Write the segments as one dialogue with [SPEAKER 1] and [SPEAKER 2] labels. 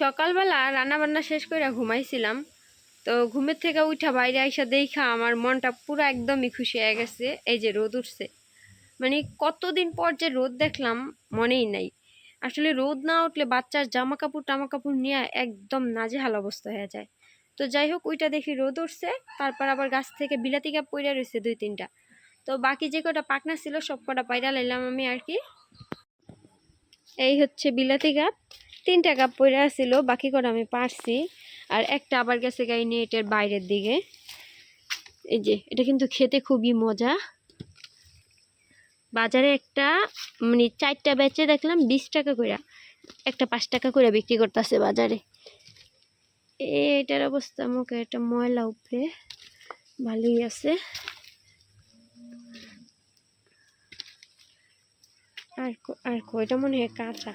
[SPEAKER 1] সকালবেলা রান্নাবান্না শেষ করে ঘুমাইছিলাম। তো ঘুমের থেকে উঠা বাইরে আইসা দেখা আমার মনটা পুরো একদমই খুশি হয়ে গেছে। এই যে রোদ উঠছে, মানে কতদিন পর যে রোদ দেখলাম মনেই নাই। আসলে রোদ না উঠলে বাচ্চার জামা কাপড় টামা কাপড় নিয়ে একদম নাজেহাল অবস্থা হয়ে যায়। তো যাই হোক, ওইটা দেখি রোদ উঠছে, তারপর আবার গাছ থেকে বিলাতি গাছ পইড়া রয়েছে 2-3টা। তো বাকি যে কটা পাকনা ছিল সব কটা পাইরা লাইলাম আমি আর কি। এই হচ্ছে বিলাতি গাছ, 3টা কাপ পইরা ছিল, বাকি কটা আমি পারছি। আর একটা আবার গেছে গাই নেটের বাইরের দিকে। এই যে এটা কিন্তু খেতে খুবই মজা। বাজারে একটা মানে 4টা বেচে দেখলাম 20 টাকা করে, একটা 5 টাকা করে বিক্রি করতেছে বাজারে। এটার অবস্থা মুখে একটা ময়লা উপরে, ভালোই আছে। আর কয়টা মনে হয় কাঁচা।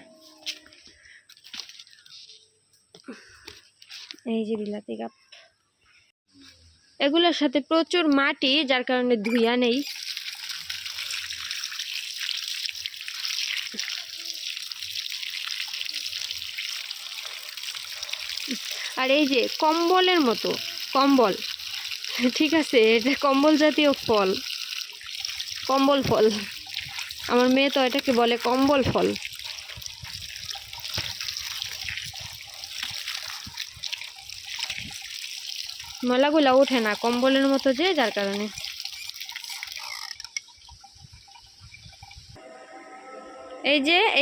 [SPEAKER 1] এই যে বিলাতি গাছ, এগুলোর সাথে প্রচুর মাটি, যার কারণে ধুইয়া নেই। আর এই যে কম্বলের মতো কম্বল, ঠিক আছে, এটা কম্বল জাতীয় ফল, কম্বল ফল। আমার মেয়ে তো এটাকে বলে কম্বল ফল। ময়লাগুলা ওঠে না কম্বলের মতো যে, যার কারণে।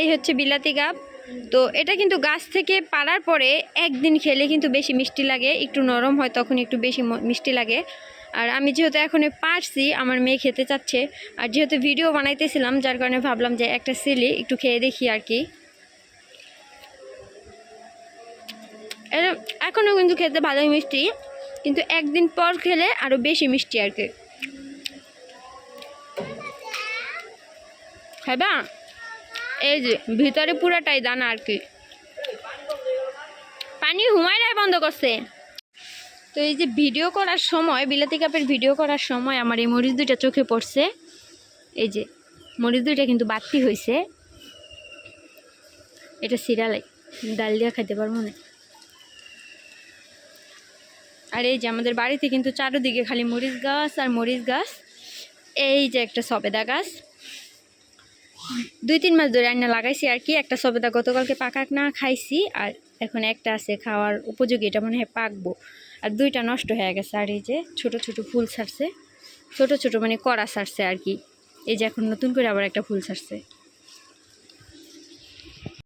[SPEAKER 1] এই হচ্ছে বিলাতি গাছ। তো এটা কিন্তু গাছ থেকে পাড়ার পরে একদিন খেলে কিন্তু বেশি মিষ্টি লাগে, একটু নরম হয় তখন একটু বেশি মিষ্টি লাগে। আর আমি যেহেতু এখন পারছি, আমার মেয়ে খেতে চাচ্ছে, আর যেহেতু ভিডিও বানাইতেছিলাম যার কারণে ভাবলাম যে একটা সিলি একটু খেয়ে দেখি আর কি। এখনও কিন্তু খেতে ভালোই মিষ্টি, কিন্তু একদিন পর খেলে আরও বেশি মিষ্টি আর কি। খাইবা? এই যে ভিতরে পুরাটাই দানা আর কি। পানি হুমায়রাই বন্ধ করছে। তো এই যে ভিডিও করার সময়, বিলাতি কাপের ভিডিও করার সময় আমার এই মরিচ দুইটা চোখে পড়ছে। এই যে মরিচ দুইটা কিন্তু বাড়তি হয়েছে। এটা সিরালাই ডাল দিয়া খাইতে পারবো না। আর এই যে আমাদের বাড়িতে কিন্তু চারোদিকে খালি মরিচ গাছ আর মরিচ গাছ। এই যে একটা সবেদা গাছ, 2-3 মাস ধরে আইনা লাগাইছি আর কি। একটা সবেদা গতকালকে পাকাক না খাইছি, আর এখন একটা আছে খাওয়ার উপযোগী, এটা মনে হয় পাকবো। আর 2টা নষ্ট হয়ে গেছে। আর এই যে ছোট ছোট ফুল ছাড়ছে, ছোট ছোট মানে কড়া ছাড়ছে আর কি। এই যে এখন নতুন করে আবার একটা ফুল ছাড়ছে।